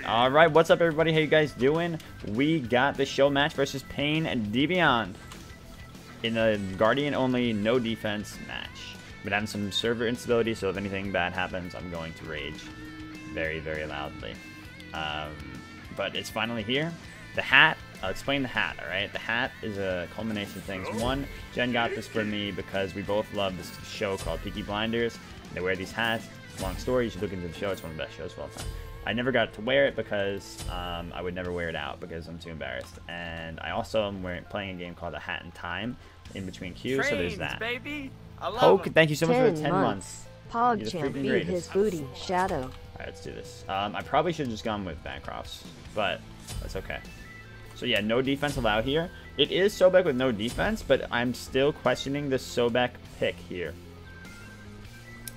All right, what's up, everybody? How you guys doing? We got the show match versus PainDeViande in a Guardian-only, no defense match. Been having some server instability, so if anything bad happens, I'm going to rage very, very loudly. But it's finally here. The hat, I'll explain the hat, all right? The hat is a culmination of things. One, Jen got this for me because we both love this show called Peaky Blinders. They wear these hats. Long story, you should look into the show. It's one of the best shows of all time. I never got to wear it because I would never wear it out because I'm too embarrassed. And I also am playing a game called A Hat in Time in between queues, so there's that. Baby. I love Poke, thank you so much for the 10 months. PogChamp beat his booty, Nshadow. Alright, let's do this. I probably should have just gone with Bancrofts, but that's okay. So yeah, no defense allowed here. It is Sobek with no defense, but I'm still questioning the Sobek pick here.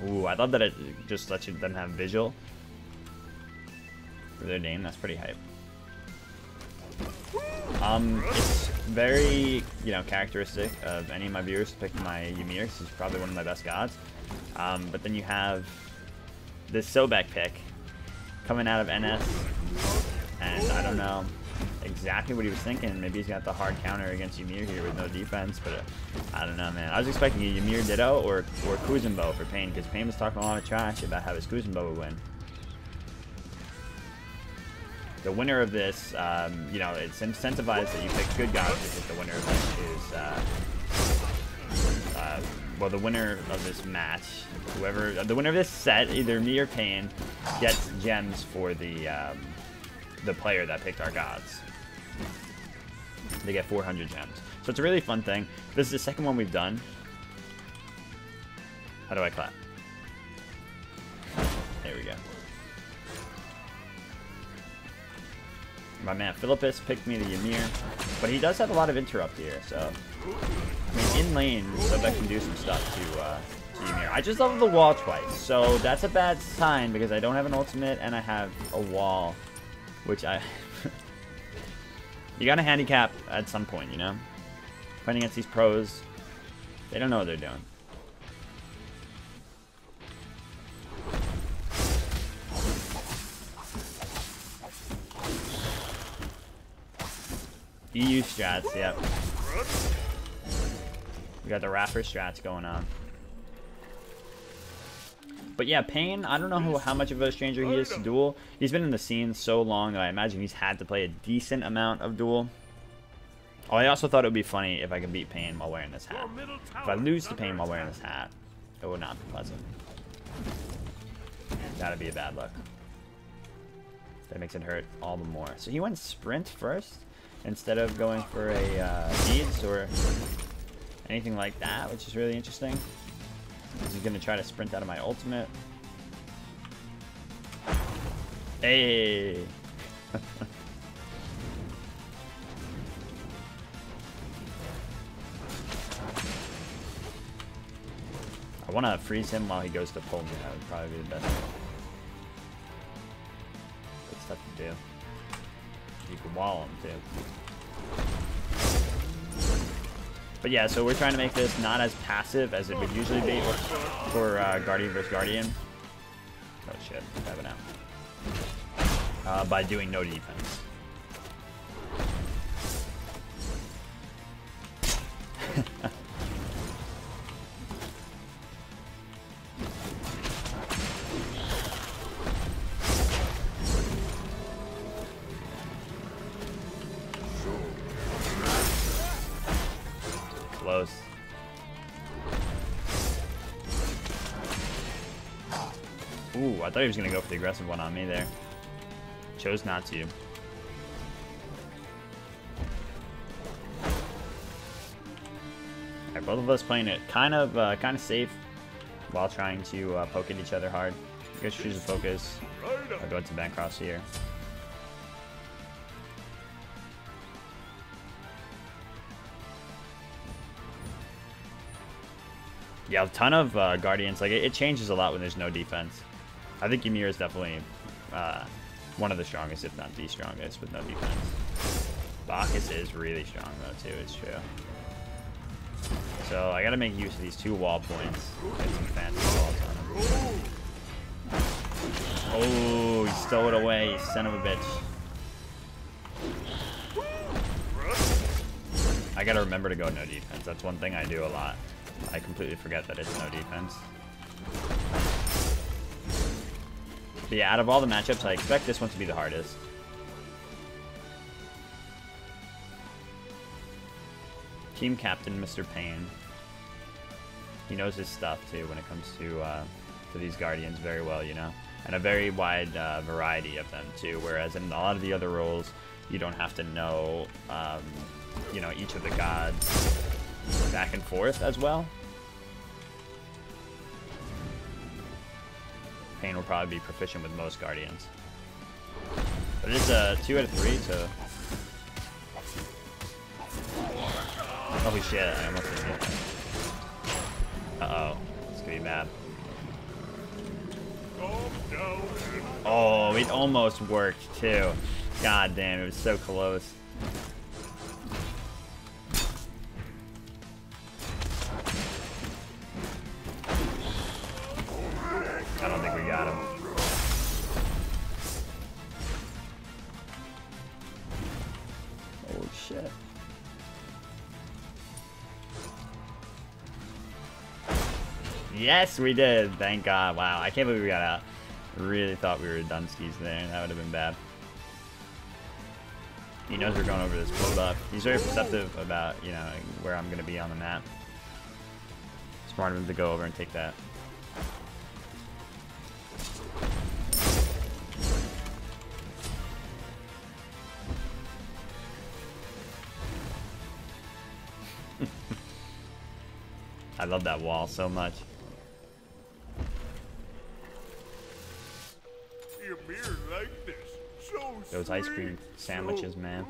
Ooh, I love that it just lets them have visual for their name. That's pretty hype. It's very, characteristic of any of my viewers to pick my Ymir. He's probably one of my best gods. But then you have this Sobek pick coming out of NS, and I don't know exactly what he was thinking. Maybe he's got the hard counter against Ymir here with no defense, but I don't know, man. I was expecting a Ymir Ditto or Kuzenbo for Pain, because Pain was talking a lot of trash about how his Kuzenbo would win. The winner of this, it's incentivized that you pick good gods, because the winner of this is, well, the winner of this match, the winner of this set, either me or Pain, gets gems for the player that picked our gods. They get 400 gems. So it's a really fun thing. This is the second one we've done. How do I clap? There we go. My man Philippus picked me the Ymir, but he does have a lot of interrupt here, so I mean, in lane, Sobek can do some stuff to Ymir. I just leveled the wall twice, so that's a bad sign because I don't have an ultimate and I have a wall, which you gotta handicap at some point, Playing against these pros, they don't know what they're doing. EU strats, yep. We got the Rapper strats going on. But yeah, Pain, I don't know how much of a stranger he is to Duel. He's been in the scene so long that I imagine he's had to play a decent amount of Duel. Oh, I also thought it would be funny if I could beat Pain while wearing this hat. If I lose to Pain while wearing this hat, it would not be pleasant. That'd be a bad look. That makes it hurt all the more. So he went Sprint first, instead of going for a Beads or anything like that, which is really interesting. He's going to try to sprint out of my ultimate. Hey! I want to freeze him while he goes to pull me. That would probably be the best. Good stuff to do. You can wall him too. But yeah, so we're trying to make this not as passive as it would usually be for Guardian versus Guardian. Oh shit, have it out. By doing no defense. Close. Ooh, I thought he was going to go for the aggressive one on me there. Chose not to. Alright, both of us playing it kind of safe while trying to poke at each other hard. I guess choose a focus. I'll go to Bancrofts here. Yeah, a ton of Guardians. Like, it changes a lot when there's no defense. I think Ymir is definitely one of the strongest, if not the strongest, with no defense. Bacchus is really strong, though, too. It's true. So I gotta make use of these two wall points. Get some fancy walls on. stole it away, you son of a bitch. I gotta remember to go no defense. That's one thing I do a lot. I completely forget that it's no defense. But yeah, out of all the matchups, I expect this one to be the hardest. Team captain, Mr. Pain. He knows his stuff too when it comes to these Guardians very well, you know, and a very wide variety of them too. Whereas in a lot of the other roles, you don't have to know, you know, each of the gods back and forth as well. Pain will probably be proficient with most Guardians, but it is a 2 out of 3, so. Holy shit, I almost didn't get that. Uh-oh. This could be bad. Oh, it almost worked, too. God damn, it was so close. I don't think we got him. Oh, shit. Yes, we did. Thank God. Wow, I can't believe we got out. Really thought we were Dunskies there. That would have been bad. He knows we're going over this build up. He's very perceptive about, you know, where I'm going to be on the map. Smart of him to go over and take that. I love that wall so much. Those ice cream sandwiches, man.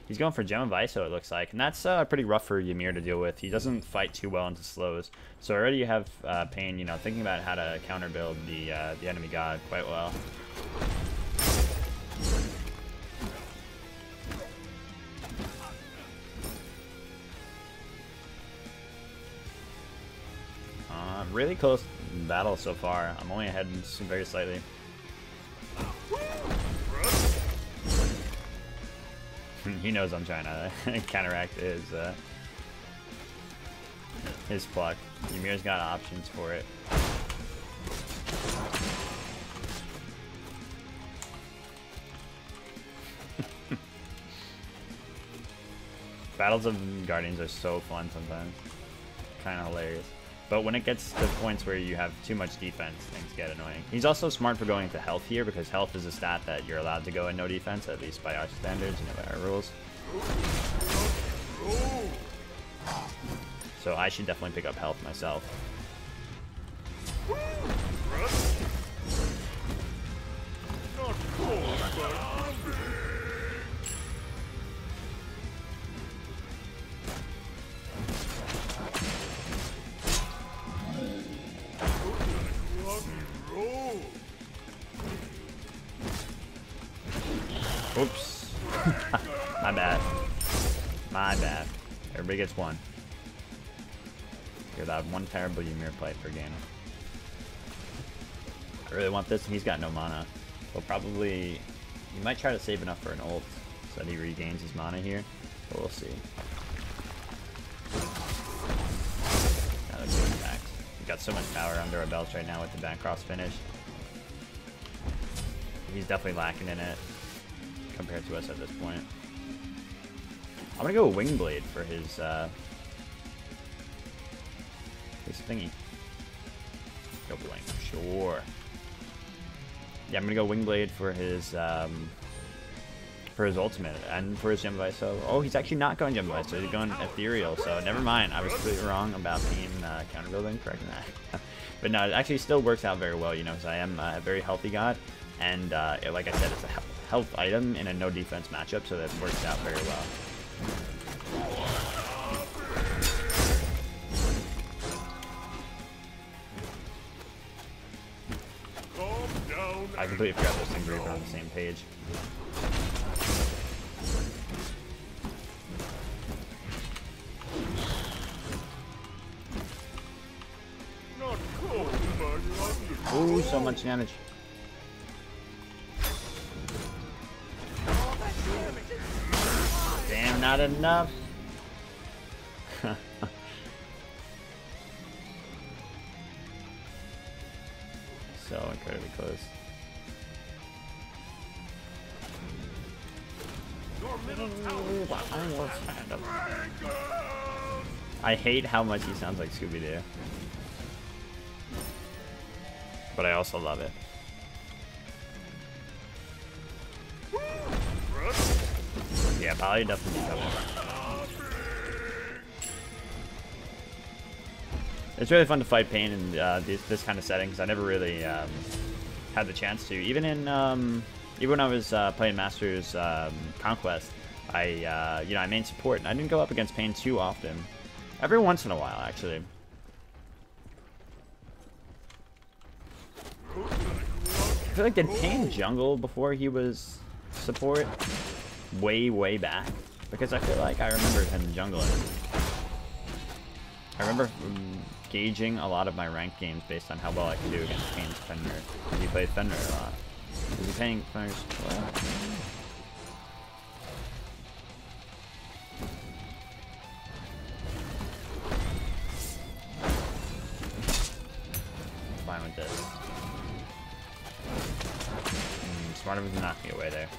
He's going for Gem of Iso, it looks like. And that's pretty rough for Ymir to deal with. He doesn't fight too well into slows. So already you have Pain, you know, thinking about how to counter build the enemy god quite well. Really close battle so far. I'm only ahead very slightly. He knows I'm trying to counteract his pluck. Ymir's got options for it. Battles of Guardians are so fun sometimes. Kind of hilarious. But when it gets to points where you have too much defense, things get annoying. He's also smart for going into health here, because health is a stat that you're allowed to go in no defense, at least by our standards, you know, by our rules. So I should definitely pick up health myself. Oops. My bad. My bad. Everybody gets one. You're allowed one terrible Ymir play per game. I really want this, and he's got no mana. He'll probably... He might try to save enough for an ult so that he regains his mana here, but we'll see. Now let's get him back. We've got so much power under our belts right now with the back cross finish. He's definitely lacking in it compared to us at this point. I'm gonna go Wingblade for his thingy. Go Blink, sure. Yeah, I'm gonna go Wingblade for his ultimate and for his Gem of Iso. Oh, he's actually not going Gem of Iso. He's going Ethereal. So never mind. I was completely wrong about being counter building. Correcting that. But no, it actually still works out very well. You know, because I am a very healthy god, and like I said, it's a health item in a no defense matchup, so that works out very well. I completely forgot those things were on the same page. Ooh, so much damage. not enough. So incredibly close. I hate how much he sounds like Scooby-Doo. But I also love it. Yeah, probably definitely coming. It's really fun to fight Pain in this kind of setting because I never really had the chance to. Even when I was playing Masters Conquest, I I main support and I didn't go up against Pain too often. Every once in a while, actually. I feel like did Pain jungle before he was support way back? Because I feel like I remember him jungling. I remember gauging a lot of my ranked games based on how well I could do against Pain's Fender. He played Fender a lot. Was he playing Fender's? Fine with this. Smarter was knock me away there.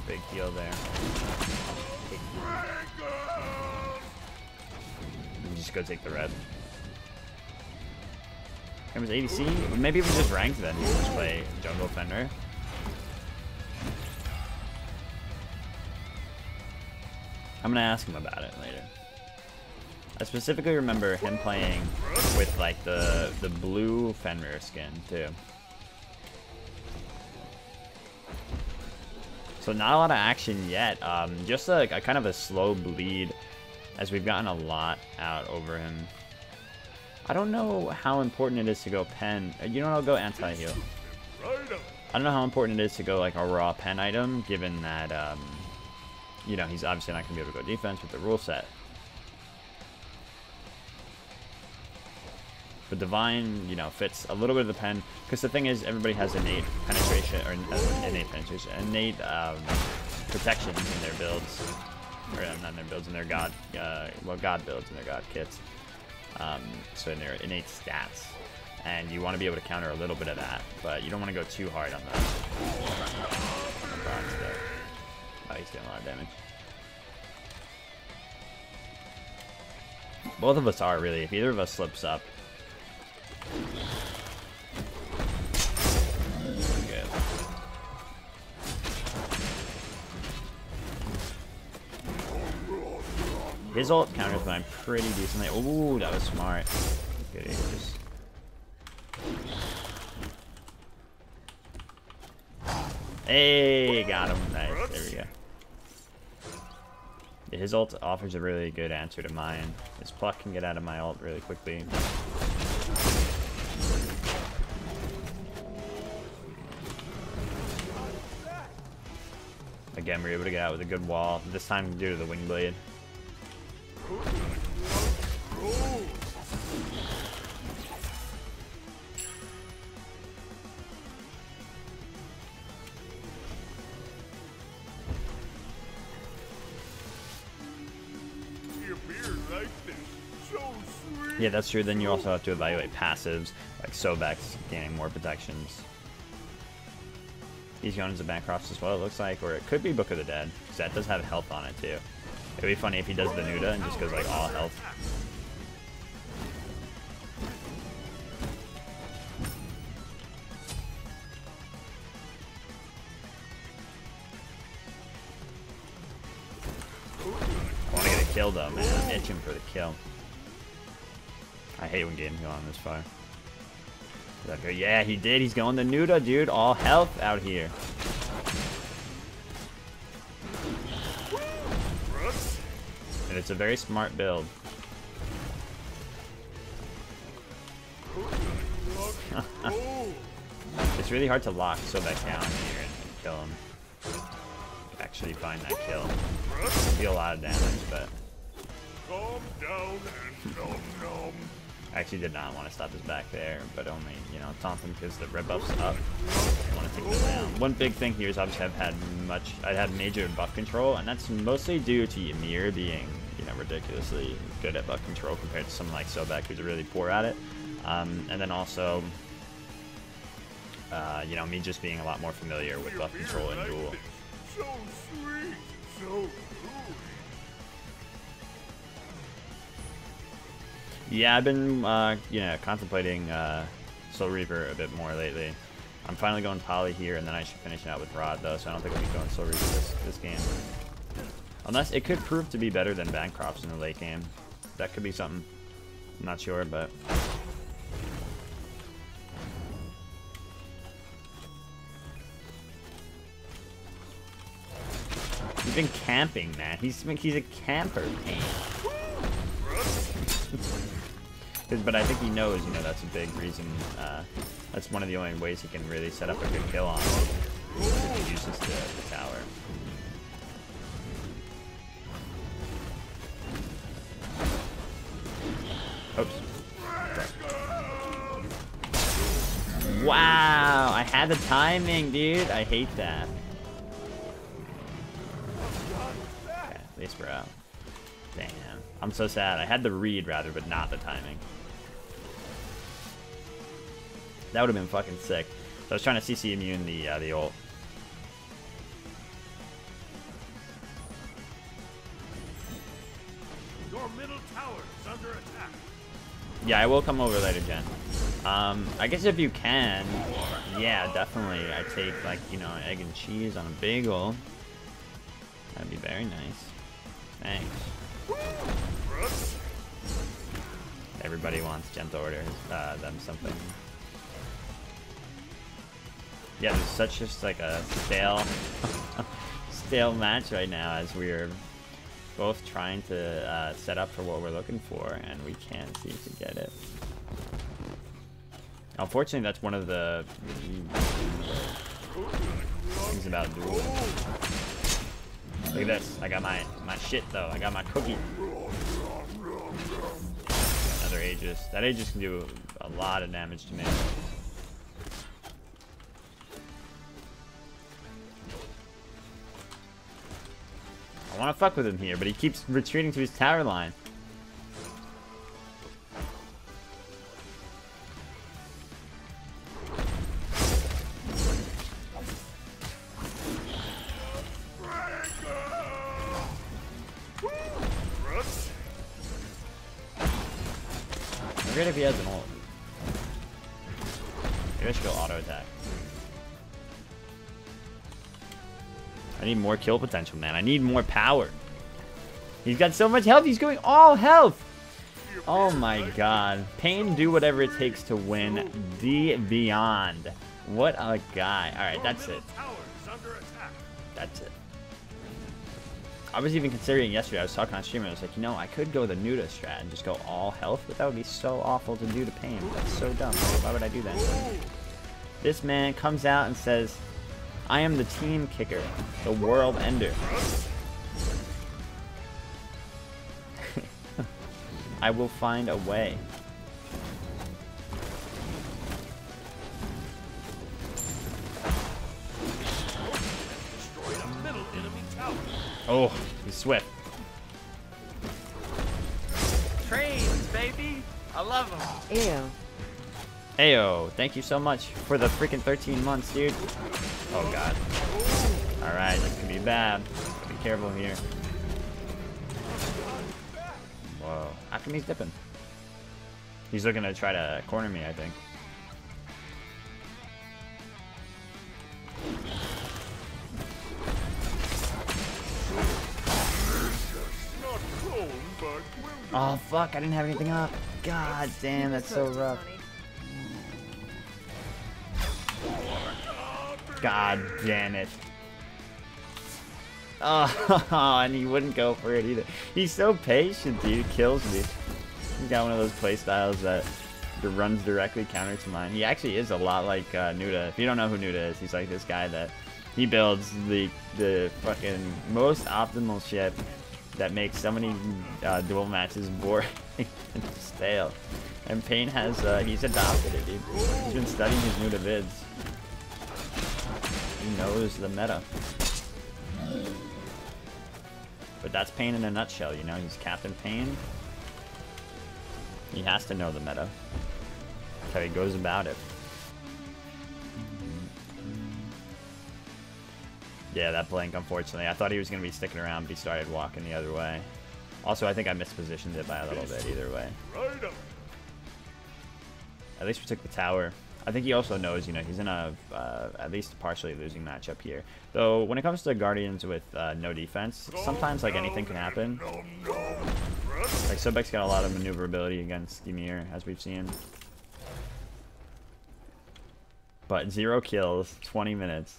Big heal there. And just go take the red. It was ADC. Maybe it was just ranked then. He would just play jungle Fender. I'm gonna ask him about it later. I specifically remember him playing with like the blue Fenrir skin too. So not a lot of action yet. Just a kind of a slow bleed as we've gotten a lot out over him. I don't know how important it is to go pen. You know what? I'll go anti-heal. I don't know how important it is to go like a raw pen item, given that he's obviously not gonna be able to go defense with the rule set. But Divine, fits a little bit of the pen, because the thing is, everybody has innate penetration, or innate protections in their builds, or not in their builds, in their god builds, in their god kits. So in their innate stats, and you want to be able to counter a little bit of that, but you don't want to go too hard on the god stuff. Oh, he's doing a lot of damage. Both of us are, really. If either of us slips up. Good. His ult counters mine pretty decently. Ooh, that was smart. Good ages. Hey, got him. Nice. There we go. Yeah, his ult offers a really good answer to mine. His pluck can get out of my ult really quickly. Again, we're able to get out with a good wall. This time due to the wing blade. Yeah, that's true. Then you also have to evaluate passives, like Sobek's gaining more protections. He's going into Bancrofts as well, it looks like, or it could be Book of the Dead, because that does have health on it too. It'd be funny if he does the Nuda and just goes like all health. I want to get a kill though, man. I'm itching for the kill. I hate when games go on this far. Yeah, he did. He's going the Nuda, dude. All health out here. And it's a very smart build. It's really hard to lock Sobek down here and kill him. Actually find that kill. Deal a lot of damage, but... Calm down and nom nom. Actually did not want to stop his back there, but only, you know, taunting because the red buff's up. I want to take them down. One big thing here is obviously I'd had major buff control, and that's mostly due to Ymir being, you know, ridiculously good at buff control compared to someone like Sobek who's really poor at it. And then also, you know, me just being a lot more familiar with buff control in duel. So sweet, so Yeah, I've been, you know, contemplating Soul Reaver a bit more lately. I'm finally going Poly here, and then I should finish it out with Rod, though, so I don't think I'll be going Soul Reaver this game. Unless it could prove to be better than Bancroft's in the late game. That could be something. I'm not sure, but... He's been camping, man. He's a camper. But I think he knows, you know, that's a big reason. That's one of the only ways he can really set up a good kill on him. If he uses the tower. Oops. Wow, I had the timing, dude. I hate that. Okay, at least we're out. Damn. I'm so sad. I had the read, rather, but not the timing. That would have been fucking sick. So I was trying to CC immune the ult. Your middle tower is under attack. Yeah, I will come over later, Jen. I guess if you can, yeah, definitely. I take, like, you know, egg and cheese on a bagel. That'd be very nice. Thanks. Everybody wants Jen to order them something. Yeah, there's such just like a stale match right now as we're both trying to set up for what we're looking for, and we can't seem to get it. Unfortunately, that's one of the things about duel. Look at this. I got my shit though. I got my cookie. Another Aegis. That Aegis can do a lot of damage to me. I want to fuck with him here, but he keeps retreating to his tower line. I'm great if he has an ult. Maybe I should go auto attack. I need more kill potential, man. I need more power. He's got so much health. He's going all health. Oh my god. Pain, do whatever it takes to win PainDeViande. What a guy. Alright, that's it. That's it. I was even considering yesterday, I was talking on stream, and I was like, you know, I could go the Nuda strat and just go all health, but that would be so awful to do to Pain. That's so dumb. Why would I do that? This man comes out and says, I am the team kicker, the world ender. I will find a way. Oh, he's swift. Trains, baby. I love them. Ew. Ayo, thank you so much for the freaking 13 months, dude. Oh god. Alright, this could be bad. Be careful here. Whoa. How come he's dipping? He's looking to try to corner me, I think. Oh fuck, I didn't have anything up. God damn, that's so rough. God damn it. Oh, and he wouldn't go for it either. He's so patient, dude. Kills me. He's got one of those playstyles that runs directly counter to mine. He actually is a lot like Nuda. If you don't know who Nuda is, he's like this guy that he builds the fucking most optimal shit that makes so many duel matches boring and stale. And Pain has, he's adopted it, dude. He's been studying his new vids. He knows the meta. But that's Pain in a nutshell, you know? He's Captain Pain. He has to know the meta. That's how he goes about it. Yeah, that blink, unfortunately. I thought he was going to be sticking around, but he started walking the other way. Also, I think I mispositioned it by a little bit either way. At least we took the tower. I think he also knows, you know, he's in a at least partially losing matchup here. Though, when it comes to Guardians with no defense, sometimes, like, anything can happen. Like, Sobek's got a lot of maneuverability against Ymir, as we've seen. But 0 kills, 20 minutes,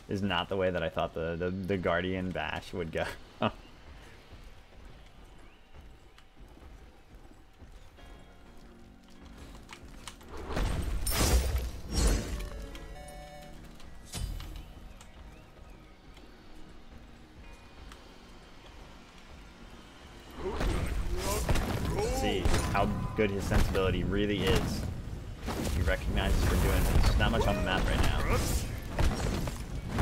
is not the way that I thought the Guardian bash would go. See how good his sensibility really is. He recognizes we're doing this. There's not much on the map right now.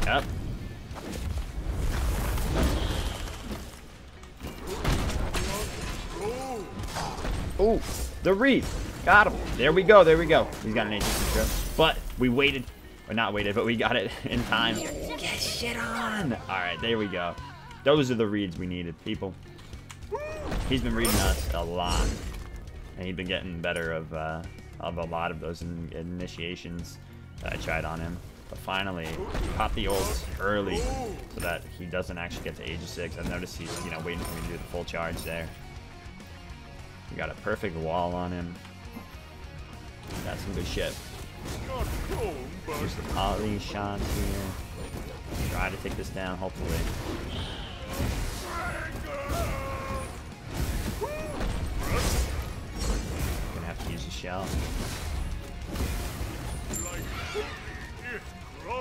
Yep. Oh, the read. Got him. There we go. There we go. He's got an agency trip. But we waited. Or not waited, but we got it in time. Get shit on. All right, there we go. Those are the reads we needed, people. He's been reading us a lot. And he's been getting better of a lot of those initiations that I tried on him. But finally, pop the ult early so that he doesn't actually get to age 6. I've noticed he's, you know, waiting for me to do the full charge there. We got a perfect wall on him. That's some good shit. Use the poly shots here. Try to take this down, hopefully. Gonna have to use a shell.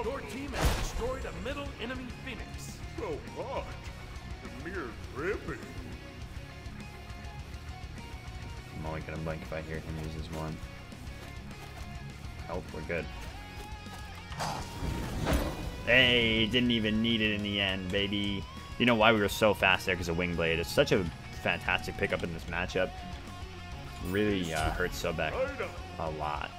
Your team has destroyed a middle enemy Phoenix. So hot. The mere dripping. I'm only gonna blink if I hear him use his one. Oh, we're good. Hey, didn't even need it in the end, baby. You know why we were so fast there? Because of Wingblade. It's such a fantastic pickup in this matchup. Really hurts Sobek a lot.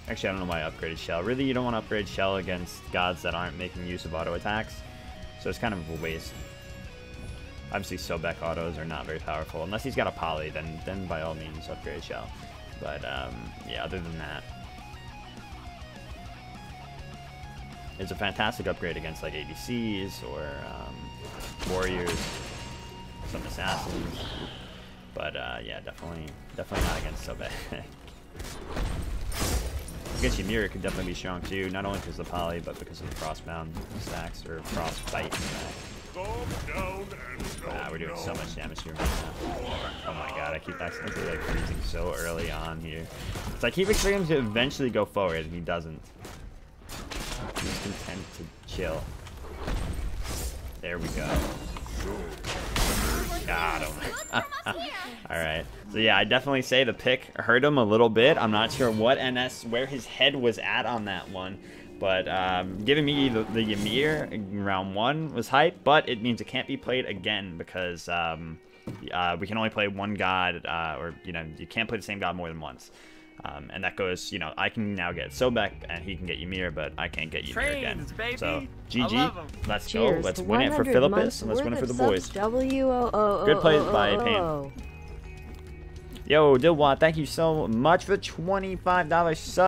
Actually, I don't know why I upgraded Shell. Really, you don't want to upgrade Shell against gods that aren't making use of auto attacks. So it's kind of a waste. Obviously, Sobek autos are not very powerful. Unless he's got a poly, then by all means, upgrade Shell. But, yeah, other than that, it's a fantastic upgrade against, like, ADCs or warriors, some assassins. But, yeah, definitely not against Sobek. Against Ymir, it could definitely be strong too, not only because of the poly, but because of the frostbound stacks or frostbite stacks. We're doing so much damage here right now. Oh my god, I keep accidentally like freezing so early on here. It's like he expects him to eventually go forward, and he doesn't. He's content to chill. There we go. Got him. Alright. So yeah, I definitely say the pick hurt him a little bit. I'm not sure what where his head was at on that one. But giving me the Ymir in round 1 was hype, but it means it can't be played again because we can only play one god, or, you know, you can't play the same god more than once. And that goes, you know, I can now get Sobek and he can get Ymir, but I can't get Ymir again. Baby. So GG, let's Cheers go. Let's win it for Philippus and let's win it for the boys. W-O-O-O-O-O-O-O. Good plays by Pain. Yo, Dilwad, thank you so much for the $25 sub.